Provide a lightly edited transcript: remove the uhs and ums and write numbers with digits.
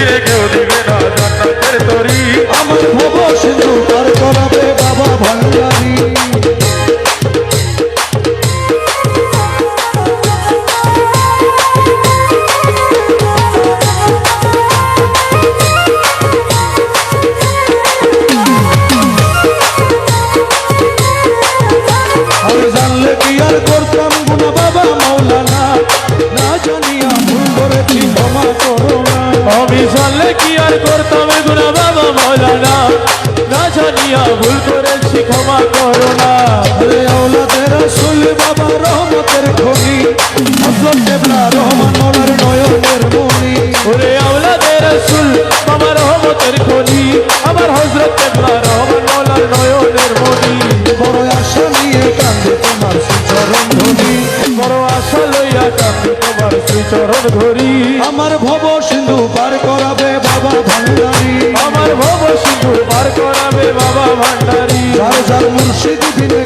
রে কেউ দিবে না জান্নাতের তরি। আমার ভব সিন্ধু পার করাবে বাবা ভান্ডারী। আমি জানলে কি আর করতাম গুনা বাবা মাওলানা, না জানিয়া ভুল করেছি ক্ষমা করো না। আমি জানলে কি আর করতাম গুনাহ বাবা মাওলানা, না জানিয়া ভুল করেছি ক্ষমা করো না। আরে আওলাদের রাসূল বাবা রহমতের খনি, হযরত কেবলা রহমান মোলার নয়নের মনি। ওরে আওলাদের রাসূল বাবা রহমতের খনি, আমার হযরত কেবলা রহমান মওলার নয়নের মনি। বড় আশা নিয়ে কান্দে তোমার শ্রীচরণ ধরি, বড় আশা লইয়া কাঁদি তোমার শ্রীচরণ ধরি। আমার ভব সিন্ধু পার করাবে বাবা ভান্ডারী। আমার ভব সিন্ধু পার করাবে বাবা ভান্ডারী। যার যার মুর্শিদ দিনে